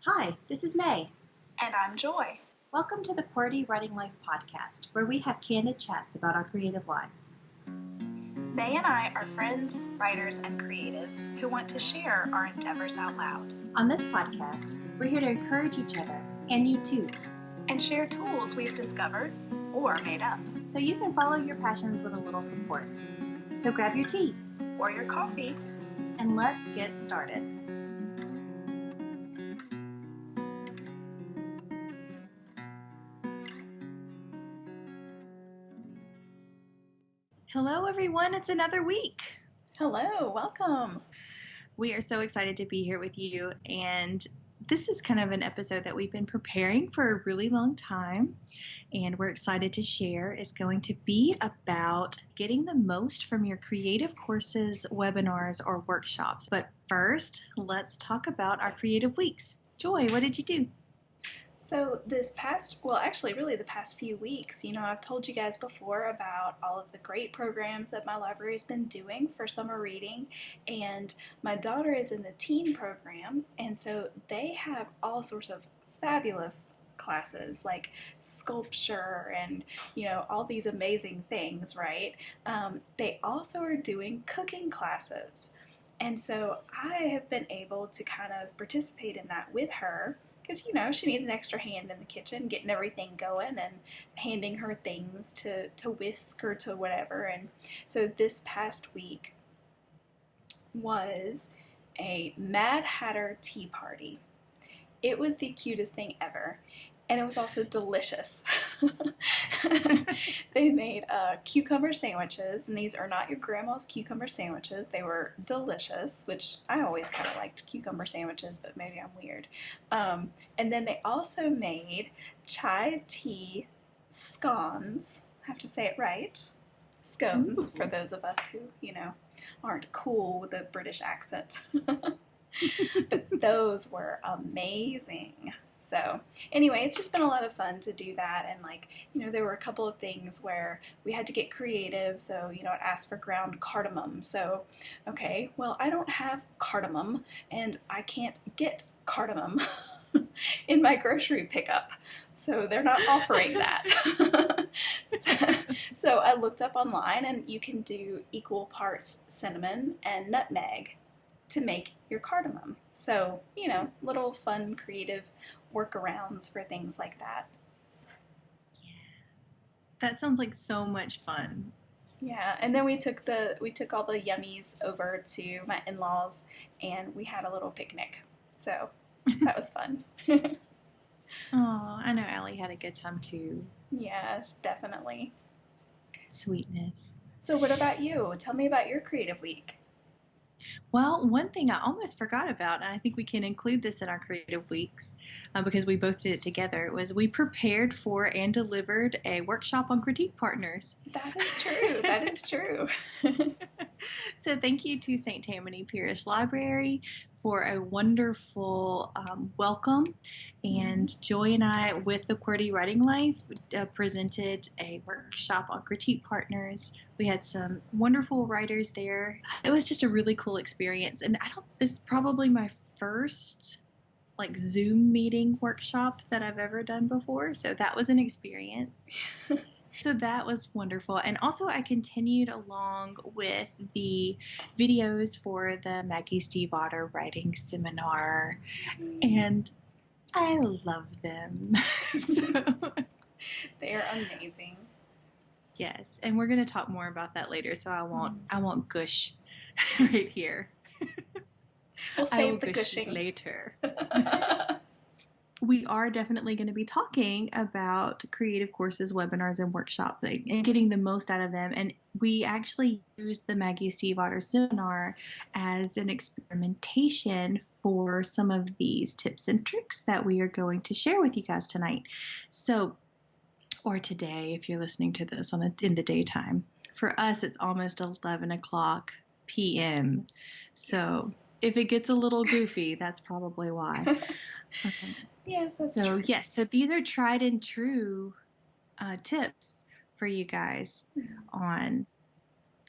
Hi, this is May. And I'm Joy. Welcome to the QWERTY Writing Life podcast, where we have candid chats about our creative lives. May and I are friends, writers, and creatives who want to share our endeavors out loud. On this podcast, we're here to encourage each other, and you too, and share tools we've discovered or made up. So you can follow your passions with a little support. So grab your tea or your coffee, and let's get started. Hello, everyone. It's another week. Hello, welcome. We are so excited to be here with you, and this is kind of an episode that we've been preparing for a really long time, and we're excited to share. It's going to be about getting the most from your creative courses, webinars, or workshops. But first, let's talk about our creative weeks. Joy, what did you do? So the past few weeks, I've told you guys before about all of the great programs that my library's been doing for summer reading, and my daughter is in the teen program, and so they have all sorts of fabulous classes like sculpture and, all these amazing things, right? They also are doing cooking classes, and so I have been able to kind of participate in that with her, because, she needs an extra hand in the kitchen, getting everything going and handing her things to whisk or to whatever. And so this past week was a Mad Hatter tea party. It was the cutest thing ever. And it was also delicious. They made cucumber sandwiches, and these are not your grandma's cucumber sandwiches. They were delicious, which I always kind of liked cucumber sandwiches, but maybe I'm weird. And then they also made chai tea scones. I have to say it right. Scones, for those of us who, aren't cool with a British accent. But those were amazing. So anyway, it's just been a lot of fun to do that, and there were a couple of things where we had to get creative, so it asked for ground cardamom. So, okay, well, I don't have cardamom, and I can't get cardamom in my grocery pickup, so they're not offering that. So I looked up online, and you can do equal parts cinnamon and nutmeg to make your cardamom. So, little fun, creative workarounds for things like that. Yeah. That sounds like so much fun. Yeah, and then we took all the yummies over to my in-laws, and we had a little picnic. So that was fun. Oh, I know Allie had a good time too. Yes, definitely. Sweetness. So what about you? Tell me about your creative week. Well, one thing I almost forgot about, and I think we can include this in our creative weeks because we both did it together, was we prepared for and delivered a workshop on critique partners. That is true. That is true. So thank you to St. Tammany Parish Library for a wonderful welcome. And Joy and I, with the QWERTY Writing Life, presented a workshop on critique partners. We had some wonderful writers there. It was just a really cool experience. And this is probably my first Zoom meeting workshop that I've ever done before. So that was an experience. So that was wonderful. And also I continued along with the videos for the Maggie Stiefvater writing seminar. And I love them. They're amazing. Yes, and we're going to talk more about that later, so I won't gush right here. We'll save the gushing later. We are definitely going to be talking about creative courses, webinars, and workshops and getting the most out of them. And we actually used the Maggie Stiefvater seminar as an experimentation for some of these tips and tricks that we are going to share with you guys tonight. So, or today, if you're listening to this in the daytime. For us, it's almost 11 o'clock p.m. So yes. If it gets a little goofy, that's probably why. Okay. Yes, that's true. Yes, so these are tried and true tips for you guys on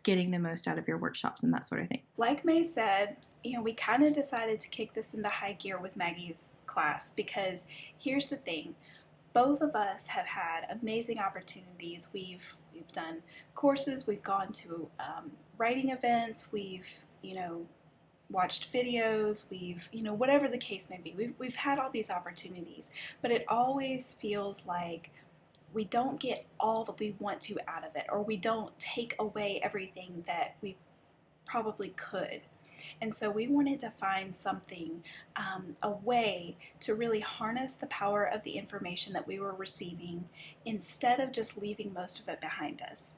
getting the most out of your workshops and that sort of thing. Like May said, we kind of decided to kick this into high gear with Maggie's class because here's the thing. Both of us have had amazing opportunities. We've done courses, we've gone to writing events, we've, watched videos, we've, whatever the case may be. We've had all these opportunities, but it always feels like we don't get all that we want to out of it, or we don't take away everything that we probably could. And so we wanted to find something, a way to really harness the power of the information that we were receiving instead of just leaving most of it behind us.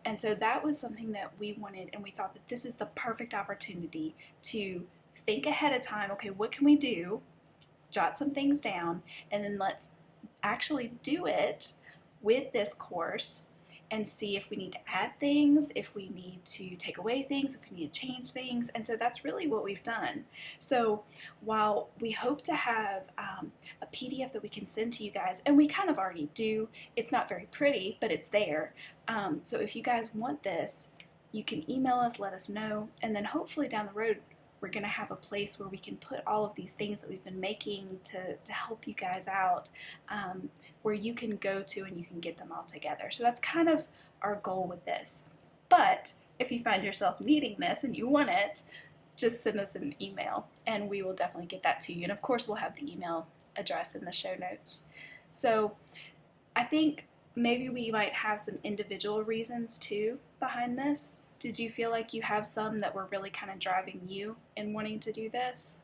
And so that was something that we wanted, and we thought that this is the perfect opportunity to think ahead of time. Okay, what can we do? Jot some things down, and then let's actually do it with this course and see if we need to add things, if we need to take away things, if we need to change things. And so that's really what we've done. So while we hope to have a PDF that we can send to you guys, and we kind of already do, it's not very pretty, but it's there. So if you guys want this, you can email us, let us know, and then hopefully down the road we're going to have a place where we can put all of these things that we've been making to help you guys out, where you can go to and you can get them all together. So that's kind of our goal with this. But if you find yourself needing this and you want it, just send us an email and we will definitely get that to you. And of course we'll have the email address in the show notes. So I think maybe we might have some individual reasons too behind this. Did you feel like you have some that were really kind of driving you in wanting to do this?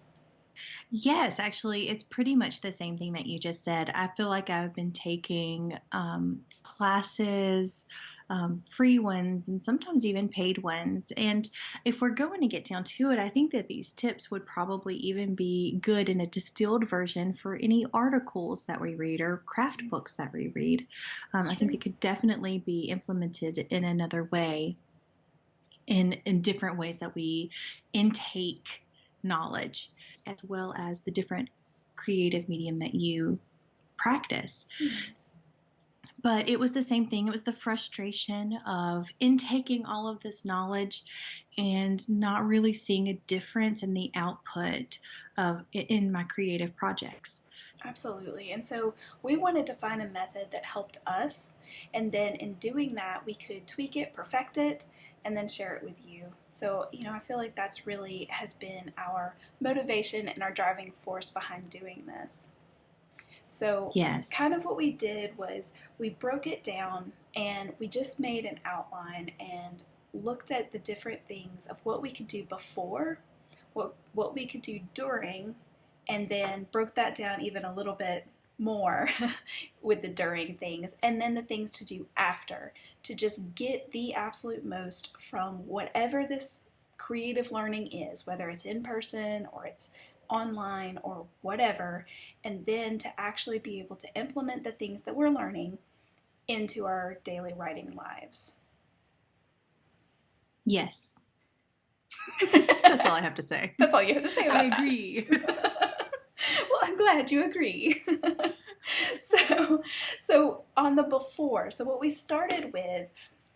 Yes, actually, it's pretty much the same thing that you just said. I feel like I've been taking classes, free ones, and sometimes even paid ones. And if we're going to get down to it, I think that these tips would probably even be good in a distilled version for any articles that we read or craft books that we read. I think they could definitely be implemented in another way, in different ways that we intake knowledge, as well as the different creative medium that you practice. Mm-hmm. But it was the same thing. It was the frustration of intaking all of this knowledge and not really seeing a difference in the output in my creative projects. Absolutely. And so we wanted to find a method that helped us, and then in doing that we could tweak it, perfect it, and then share it with you. So, I feel like that's really has been our motivation and our driving force behind doing this. So, yes. Kind of what we did was we broke it down and we just made an outline and looked at the different things of what we could do before, what we could do during, and then broke that down even a little bit more with the during things, and then the things to do after, to just get the absolute most from whatever this creative learning is, whether it's in person or it's online or whatever, and then to actually be able to implement the things that we're learning into our daily writing lives. Yes. That's all I have to say. That's all you have to say about I agree. Well, I'm glad you agree. So on the before, so what we started with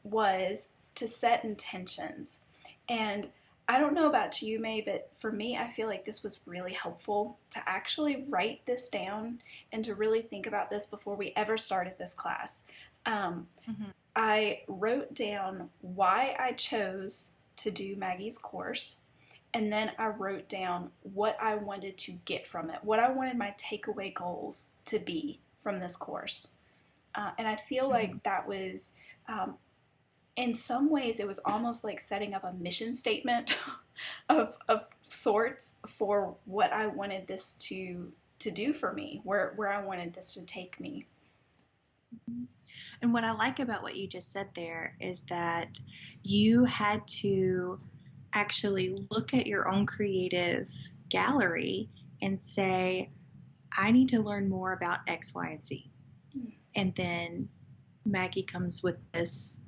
was to set intentions. And I don't know about you, May, but for me, I feel like this was really helpful to actually write this down and to really think about this before we ever started this class. I wrote down why I chose to do Maggie's course. And then I wrote down what I wanted to get from it, what I wanted my takeaway goals to be from this course. And I feel like that was, in some ways, it was almost like setting up a mission statement of sorts for what I wanted this to do for me, where I wanted this to take me. And what I like about what you just said there is that you had to actually look at your own creative gallery and say, I need to learn more about X, Y, and Z. And then Maggie comes with this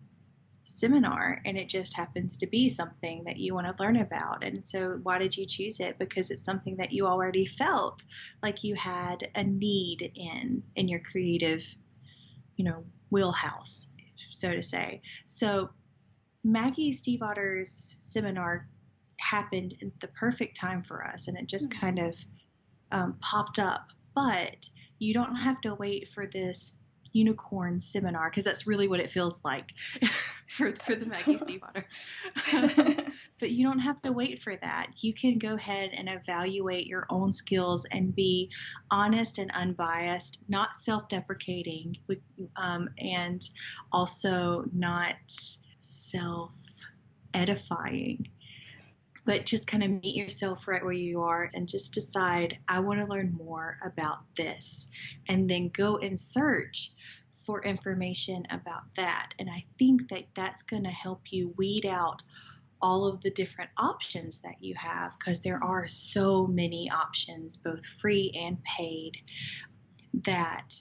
seminar, and it just happens to be something that you want to learn about. And so why did you choose it? Because it's something that you already felt like you had a need in your creative, wheelhouse, so to say. So Maggie Stiefvater's seminar happened at the perfect time for us, and it just kind of popped up. But you don't have to wait for this unicorn seminar, because that's really what it feels like for the Maggie Stiefvater. But you don't have to wait for that. You can go ahead and evaluate your own skills and be honest and unbiased, not self-deprecating, and also not self-edifying, but just kind of meet yourself right where you are and just decide, I want to learn more about this, and then go and search for information about that. And I think that that's going to help you weed out all of the different options that you have, because there are so many options, both free and paid, that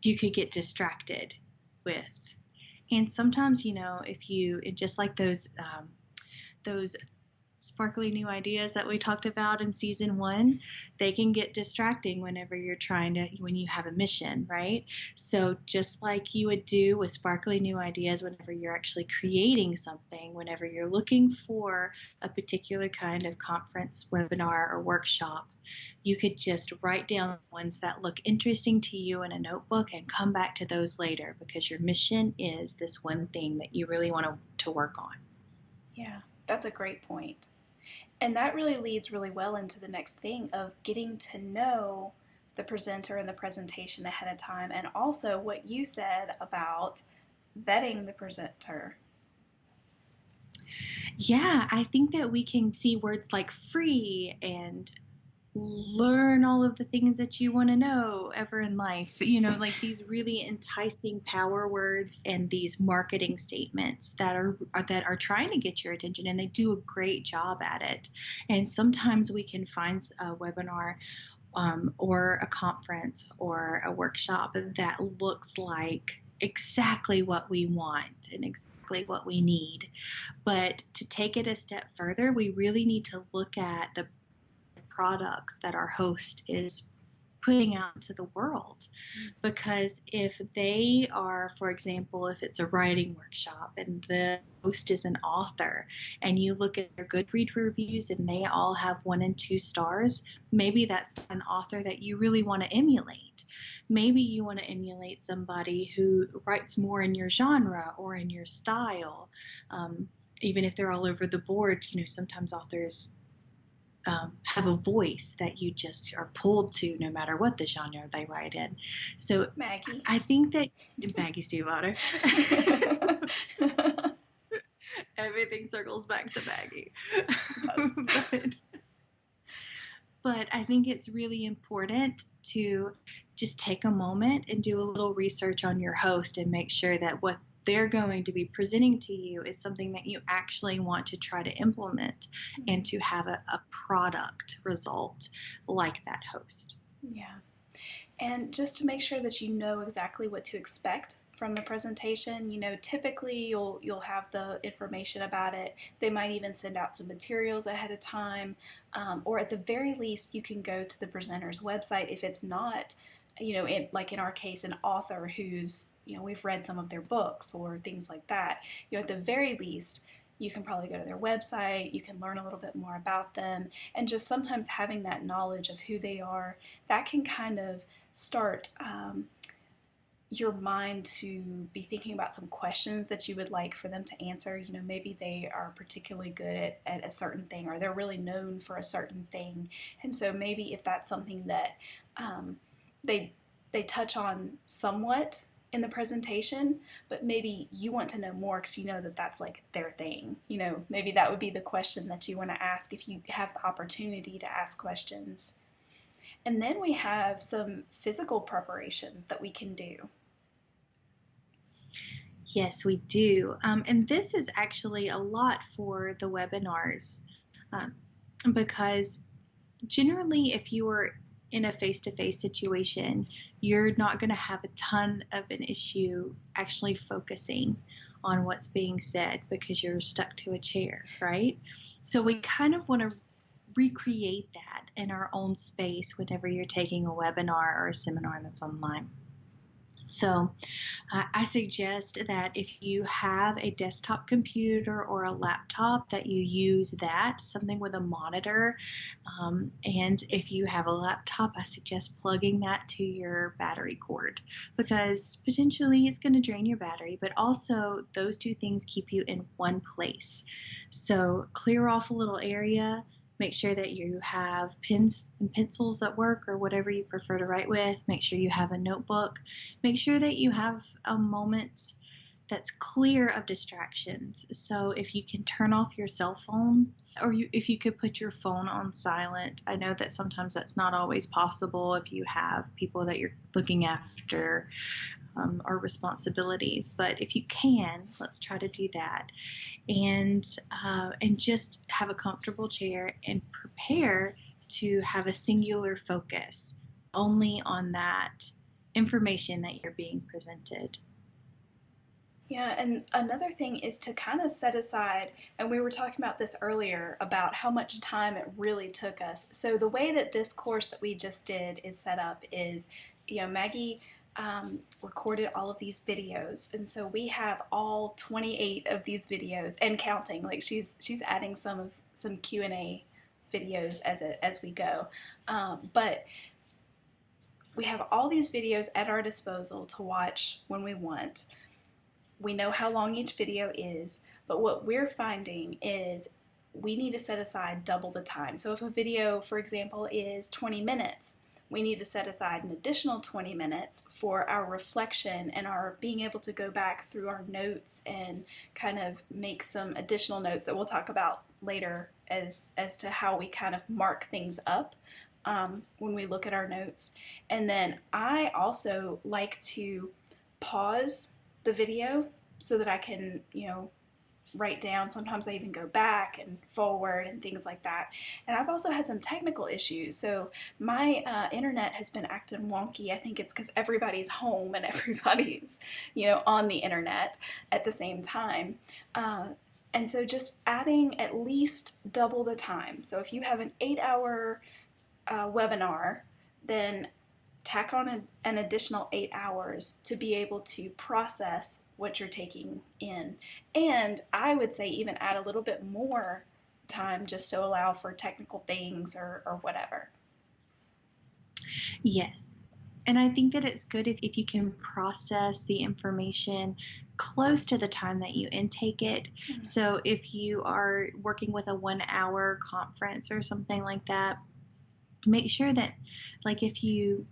you could get distracted with. And sometimes, if you, just like those sparkly new ideas that we talked about in season 1, they can get distracting when you have a mission, right? So just like you would do with sparkly new ideas, whenever you're actually creating something, whenever you're looking for a particular kind of conference, webinar, or workshop, you could just write down ones that look interesting to you in a notebook and come back to those later, because your mission is this one thing that you really want to work on. Yeah, that's a great point. And that really leads really well into the next thing of getting to know the presenter and the presentation ahead of time, and also what you said about vetting the presenter. Yeah, I think that we can see words like free and learn all of the things that you want to know ever in life, like these really enticing power words and these marketing statements that are trying to get your attention, and they do a great job at it. And sometimes we can find a webinar or a conference or a workshop that looks like exactly what we want and exactly what we need. But to take it a step further, we really need to look at the products that our host is putting out into the world. Because if they are, for example, if it's a writing workshop and the host is an author, and you look at their Goodreads reviews and they all have 1 and 2 stars, maybe that's an author that you really want to emulate. Maybe you want to emulate somebody who writes more in your genre or in your style. Even if they're all over the board, sometimes authors have a voice that you just are pulled to no matter what the genre they write in. So Maggie. I think that Maggie Stiefvater. Everything circles back to Maggie. But I think it's really important to just take a moment and do a little research on your host and make sure that what they're going to be presenting to you is something that you actually want to try to implement and to have a product result like that host. Yeah. And just to make sure that you know exactly what to expect from the presentation, typically you'll have the information about it. They might even send out some materials ahead of time, or at the very least you can go to the presenter's website if it's not like in our case, an author who's, we've read some of their books or things like that. At the very least, you can probably go to their website, you can learn a little bit more about them, and just sometimes having that knowledge of who they are, that can kind of start your mind to be thinking about some questions that you would like for them to answer. Maybe they are particularly good at a certain thing, or they're really known for a certain thing. And so maybe if that's something that they touch on somewhat in the presentation, but maybe you want to know more because you know that that's like their thing. Maybe that would be the question that you want to ask if you have the opportunity to ask questions. And then we have some physical preparations that we can do. Yes, we do. And this is actually a lot for the webinars, because generally if you are in a face-to-face situation, you're not going to have a ton of an issue actually focusing on what's being said because you're stuck to a chair, right? So we kind of want to recreate that in our own space whenever you're taking a webinar or a seminar that's online. So I suggest that if you have a desktop computer or a laptop, that you use that, something with a monitor. And if you have a laptop, I suggest plugging that to your battery cord, because potentially it's going to drain your battery, but also those two things keep you in one place. So clear off a little area. Make sure that you have pens and pencils that work, or whatever you prefer to write with. Make sure you have a notebook. Make sure that you have a moment that's clear of distractions. So if you can turn off your cell phone, or if you could put your phone on silent. I know that sometimes that's not always possible if you have people that you're looking after, or responsibilities. But if you can, let's try to do that. And just have a comfortable chair and prepare to have a singular focus only on that information that you're being presented. Yeah, and another thing is to kind of set aside, and we were talking about this earlier about how much time it really took us. So the way that this course that we just did is set up is, Maggie recorded all of these videos, and so we have all 28 of these videos and counting. Like she's adding some Q&A videos as we go, but we have all these videos at our disposal to watch when we want. We know how long each video is, but what we're finding is we need to set aside double the time. So if a video, for example, is 20 minutes, we need to set aside an additional 20 minutes for our reflection and our being able to go back through our notes and kind of make some additional notes that we'll talk about later as to how we kind of mark things up when we look at our notes. And then I also like to pause the video so that I can, write down. Sometimes I even go back and forward and things like that. And I've also had some technical issues. So my internet has been acting wonky. I think it's because everybody's home and everybody's, on the internet at the same time. And so just adding at least double the time. So if you have an 8-hour webinar, then tack on an additional 8 hours to be able to process what you're taking in. And I would say even add a little bit more time just to allow for technical things or whatever. Yes. And I think that it's good if you can process the information close to the time that you intake it. Mm-hmm. So if you are working with a 1-hour conference or something like that, make sure that, like, if you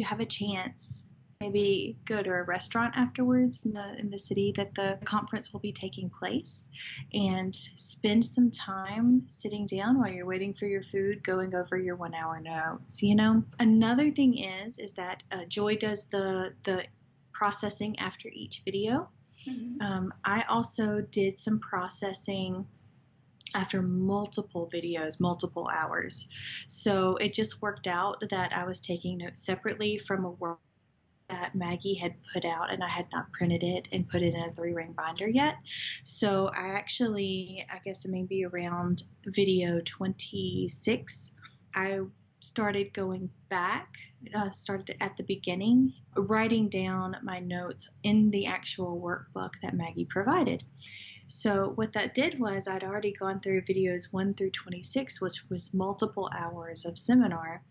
have a chance, maybe go to a restaurant afterwards in the city that the conference will be taking place, and spend some time sitting down while you're waiting for your food, going over your 1-hour notes. Another thing is that Joy does the processing after each video. Mm-hmm. I also did some processing after multiple videos, multiple hours. So it just worked out that I was taking notes separately from a work that Maggie had put out, and I had not printed it and put it in a 3-ring binder yet. So I guess maybe around video 26, I started going back, started at the beginning, writing down my notes in the actual workbook that Maggie provided. So what that did was I'd already gone through videos 1 through 26, which was multiple hours of seminar,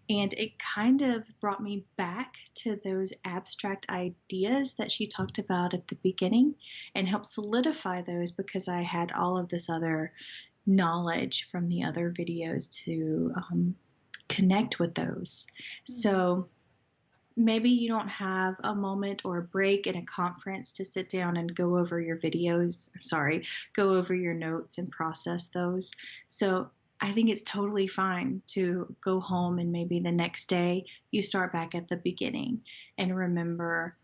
and it kind of brought me back to those abstract ideas that she talked about at the beginning and helped solidify those, because I had all of this other knowledge from the other videos to connect with those. Mm-hmm. So maybe you don't have a moment or a break in a conference to sit down and go over your go over your notes and process those. So I think it's totally fine to go home and maybe the next day you start back at the beginning and remember,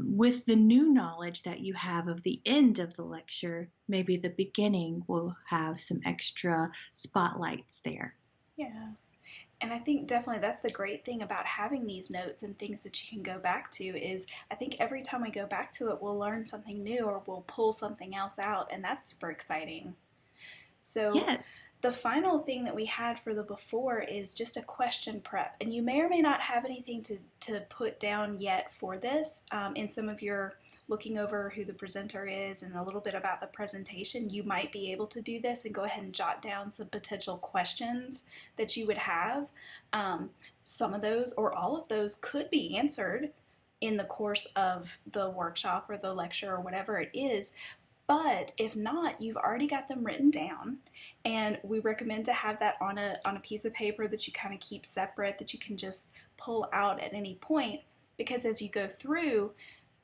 with the new knowledge that you have of the end of the lecture, maybe the beginning will have some extra spotlights there. Yeah. And I think definitely that's the great thing about having these notes and things that you can go back to is I think every time we go back to it, we'll learn something new or we'll pull something else out, and that's super exciting. So yes. the final thing that we had for the before is just a question prep. And you may or may not have anything to put down yet for this. In some of your looking over who the presenter is and a little bit about the presentation, you might be able to do this and go ahead and jot down some potential questions that you would have. Some of those or all of those could be answered in the course of the workshop or the lecture or whatever it is. But if not, you've already got them written down, and we recommend to have that on a piece of paper that you kind of keep separate, that you can just pull out at any point, because as you go through,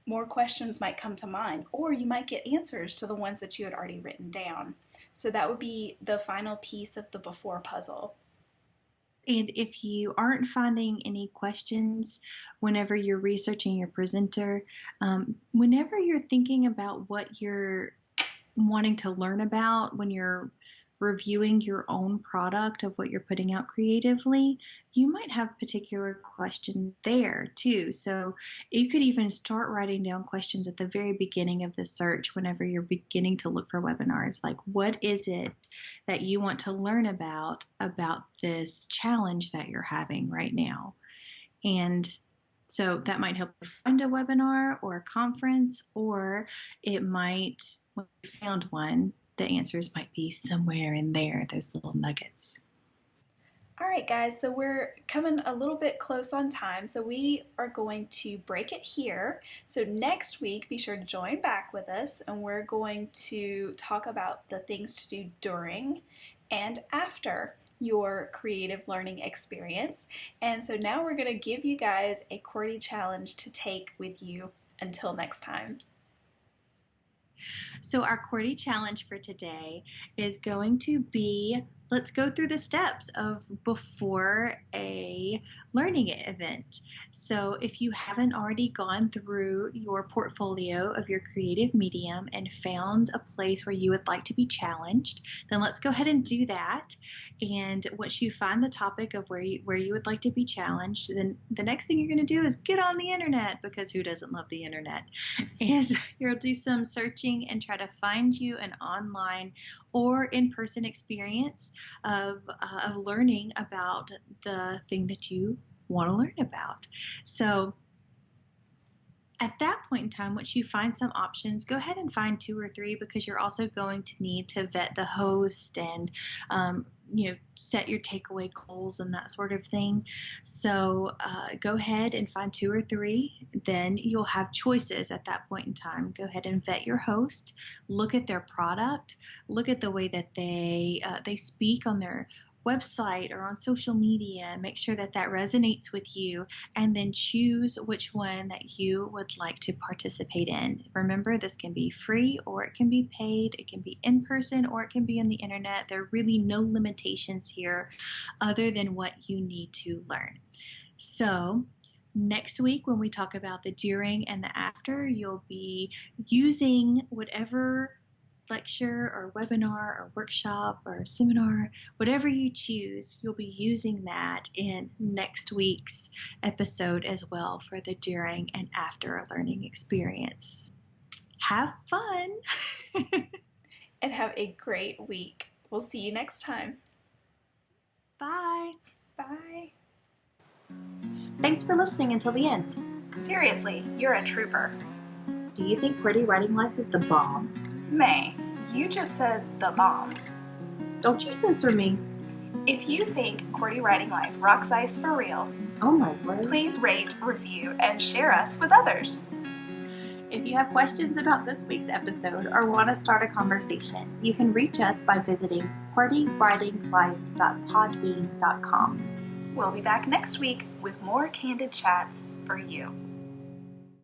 more questions might come to mind, or you might get answers to the ones that you had already written down. So that would be the final piece of the before puzzle. And if you aren't finding any questions whenever you're researching your presenter, whenever you're thinking about what you're wanting to learn about, when you're reviewing your own product of what you're putting out creatively, you might have particular questions there too. So you could even start writing down questions at the very beginning of the search whenever you're beginning to look for webinars. Like, what is it that you want to learn about this challenge that you're having right now? And so that might help you find a webinar or a conference, or it might, when you found one, the answers might be somewhere in there, those little nuggets. All right, guys, so we're coming a little bit close on time, so we are going to break it here. So next week, be sure to join back with us, and we're going to talk about the things to do during and after your creative learning experience. And so now we're going to give you guys a QWERTY challenge to take with you until next time. So our QWERTY challenge for today is going to be, let's go through the steps of before a learning event. So if you haven't already gone through your portfolio of your creative medium and found a place where you would like to be challenged, then let's go ahead and do that. And once you find the topic of where you would like to be challenged, then the next thing you're going to do is get on the internet, because who doesn't love the internet? And you'll do some searching and try to find you an online or in-person experience of learning about the thing that you want to learn about. So at that point in time, once you find some options, go ahead and find 2 or 3, because you're also going to need to vet the host and set your takeaway goals and that sort of thing. So go ahead and find 2 or 3. Then you'll have choices at that point in time. Go ahead and vet your host. Look at their product. Look at the way that they speak on their website or on social media. Make sure that resonates with you, and then choose which one that you would like to participate in. Remember, this can be free or it can be paid. It can be in person or it can be on the internet. There are really no limitations here other than what you need to learn. So next week, when we talk about the during and the after, you'll be using whatever lecture or webinar or workshop or seminar, whatever you choose, you'll be using that in next week's episode as well for the during and after a learning experience. Have fun! And have a great week. We'll see you next time. Bye! Bye! Thanks for listening until the end. Seriously, you're a trooper. Do you think QWERTY Writing Life is the bomb? May, you just said the bomb. Don't you censor me. If you think QWERTY Writing Life rocks ice for real, oh my word, please rate, review, and share us with others. If you have questions about this week's episode or want to start a conversation, you can reach us by visiting QWERTYWritingLife.podbean.com. We'll be back next week with more candid chats for you.